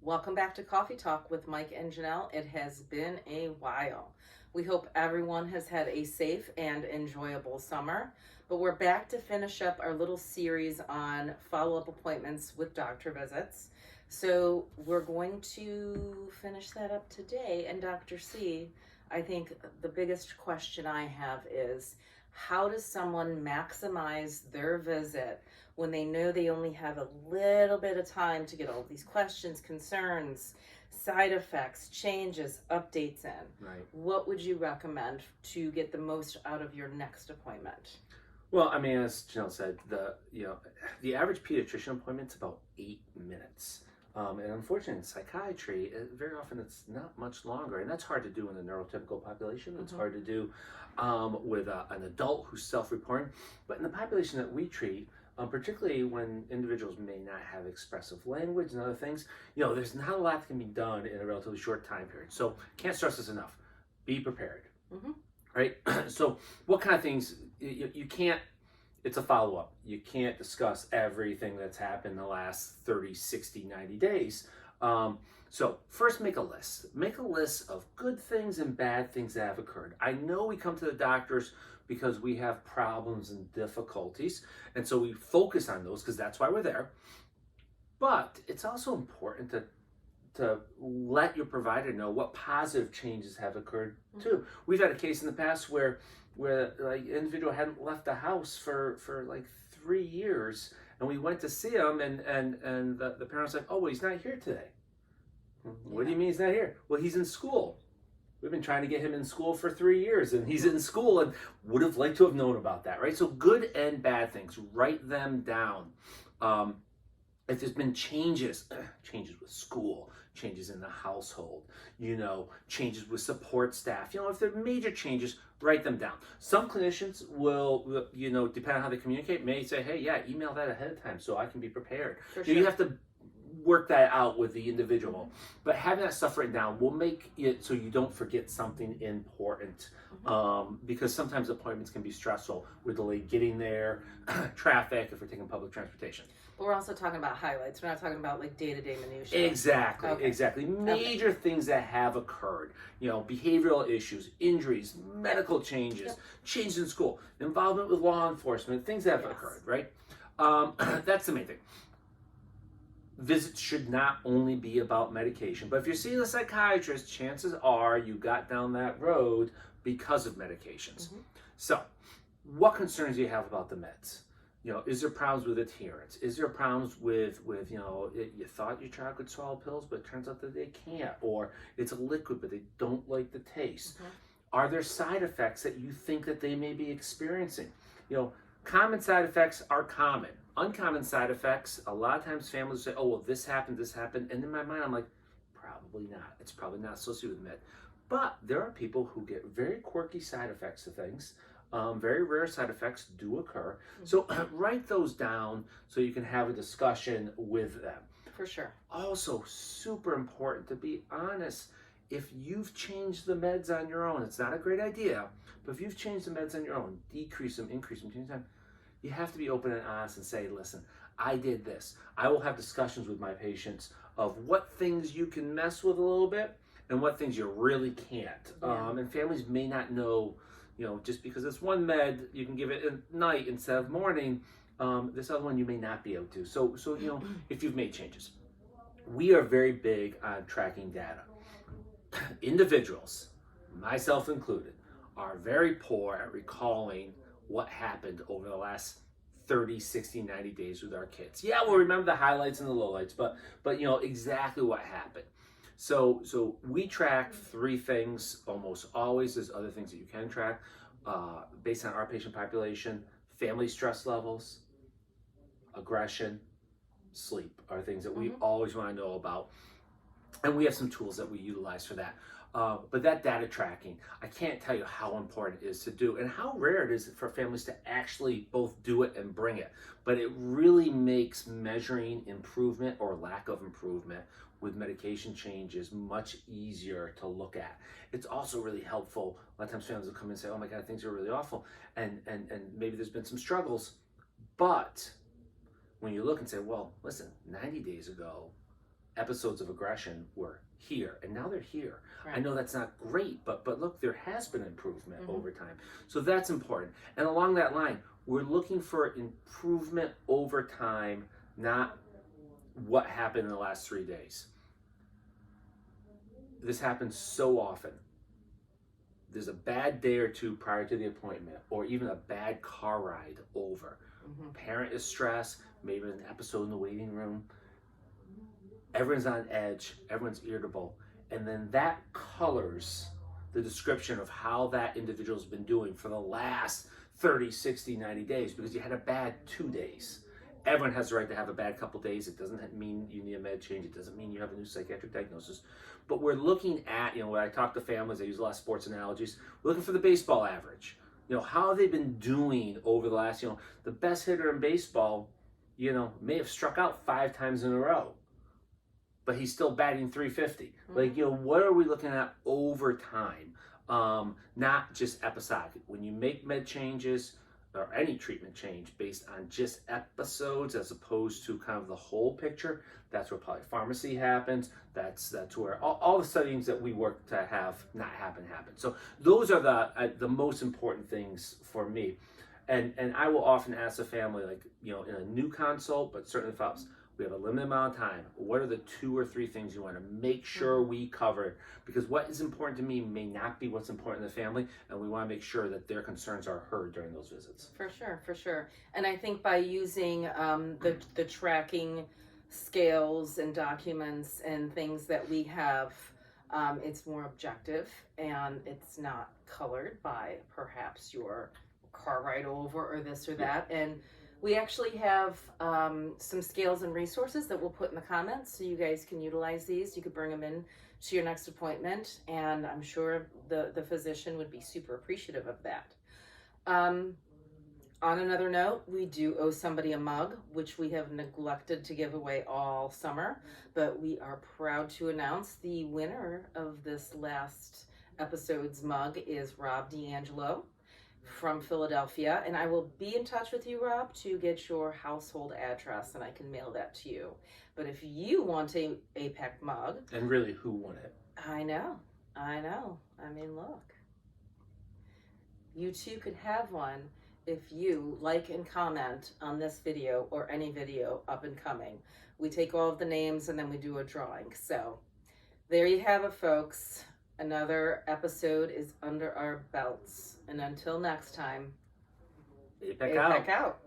Welcome back to Coffee Talk with Mike and Janelle. It has been a while. We hope everyone has had a safe and enjoyable summer, but we're back to finish up our little series on follow up appointments with doctor visits. So we're going to finish that up today. And Dr. C, I think the biggest question I have is how does someone maximize their visit when they know they only have a little bit of time to get all these questions, concerns, side effects, changes, updates in? Right. What would you recommend to get the most out of your next appointment? Well, I mean, as Janelle said, the average pediatrician appointment's about 8 minutes. And unfortunately, in psychiatry, very often it's not much longer, and that's hard to do in the neurotypical population. It's hard to do with an adult who's self-reporting. But in the population that we treat, particularly when individuals may not have expressive language and other things, there's not a lot that can be done in a relatively short time period. So can't stress this enough. Be prepared. Mm-hmm. Right? So what kind of things you can't, it's a follow-up. You can't discuss everything that's happened in the last 30, 60, 90 days. So first make a list. Make a list of good things and bad things that have occurred. I know we come to the doctors because we have problems and difficulties, and so we focus on those because that's why we're there. But it's also important to let your provider know what positive changes have occurred too. We've had a case in the past where like individual hadn't left the house for like 3 years, and we went to see him, and the parents like, oh, well, he's not here today. What do you mean he's not here? Well, he's in school. We've been trying to get him in school for 3 years, and he's in school and would have liked to have known about that, right? So good and bad things, write them down. If there's been changes with school, changes in the household, changes with support staff, if there are major changes, write them down. Some clinicians will, depending on how they communicate, may say, hey, yeah, email that ahead of time so I can be prepared. For sure. You have to work that out with the individual. But having that stuff written down will make it so you don't forget something important. Because sometimes appointments can be stressful. We're delayed getting there, traffic, if we're taking public transportation. But we're also talking about highlights. We're not talking about like day-to-day minutiae. Exactly, Okay. exactly. Major things that have occurred. Behavioral issues, injuries, medical changes, changes in school, involvement with law enforcement, things that have occurred, right? That's the main thing. Visits should not only be about medication, but if you're seeing a psychiatrist, chances are you got down that road because of medications. So, what concerns do you have about the meds? Is there problems with adherence? Is there problems with you thought your child could swallow pills, but it turns out that they can't, or it's a liquid, but they don't like the taste? Are there side effects that you think that they may be experiencing? Common side effects are common. Uncommon side effects, a lot of times families say, oh, well, this happened. And in my mind, I'm like, probably not. It's probably not associated with med. But there are people who get very quirky side effects to things. Very rare side effects do occur. So write those down so you can have a discussion with them. For sure. Also, super important to be honest. If you've changed the meds on your own, it's not a great idea, but if you've changed the meds on your own, decrease them, increase them, change them, you have to be open and honest and say, listen, I did this. I will have discussions with my patients of what things you can mess with a little bit and what things you really can't. And families may not know, just because it's one med, you can give it at night instead of morning. This other one you may not be able to. So if you've made changes. We are very big on tracking data. Individuals, myself included, are very poor at recalling what happened over the last 30, 60, 90 days with our kids. Yeah, we'll remember the highlights and the lowlights, but exactly what happened. So we track 3 things almost always. There's other things that you can track based on our patient population. Family stress levels, aggression, sleep are things that we always want to know about. And we have some tools that we utilize for that. But that data tracking, I can't tell you how important it is to do and how rare it is for families to actually both do it and bring it. But it really makes measuring improvement or lack of improvement with medication changes much easier to look at. It's also really helpful. A lot of times families will come in and say, oh my God, things are really awful. And maybe there's been some struggles. But when you look and say, well, listen, 90 days ago, episodes of aggression were here, and now they're here. Right. I know that's not great, but look, there has been improvement Mm-hmm. over time. So that's important. And along that line, we're looking for improvement over time, not what happened in the last 3 days. This happens so often. There's a bad day or two prior to the appointment, or even a bad car ride over. Mm-hmm. Parent is stressed, maybe an episode in the waiting room. Everyone's on edge, everyone's irritable, and then that colors the description of how that individual's been doing for the last 30, 60, 90 days, because you had a bad 2 days. Everyone has the right to have a bad couple days. It doesn't mean you need a med change. It doesn't mean you have a new psychiatric diagnosis. But we're looking at, when I talk to families, I use a lot of sports analogies, we're looking for the baseball average. How have they been doing over the last, the best hitter in baseball, may have struck out 5 times in a row, but he's still batting 350. Mm-hmm. What are we looking at over time? Not just episodic. When you make med changes or any treatment change based on just episodes as opposed to kind of the whole picture, that's where polypharmacy happens. That's where all the studies that we work to have not happen. So those are the most important things for me. And I will often ask the family, in a new consult, but certainly follows, we have a limited amount of time. What are the 2 or 3 things you want to make sure we cover? Because what is important to me may not be what's important to the family, and we want to make sure that their concerns are heard during those visits. For sure. And I think by using the tracking scales and documents and things that we have, it's more objective and it's not colored by perhaps your car ride over or this or that. And we actually have some scales and resources that we'll put in the comments, so you guys can utilize these. You could bring them in to your next appointment, and I'm sure the physician would be super appreciative of that. On another note, we do owe somebody a mug, which we have neglected to give away all summer, but we are proud to announce the winner of this last episode's mug is Rob D'Angelo from Philadelphia, and I will be in touch with you, Rob, to get your household address, and I can mail that to you. But if you want a APEC mug, and really, who won it? I know. I mean, look, you too could have one if you like and comment on this video or any video up and coming. We take all of the names and then we do a drawing. So there you have it, folks. Another episode is under our belts. And until next time, APEC out. out.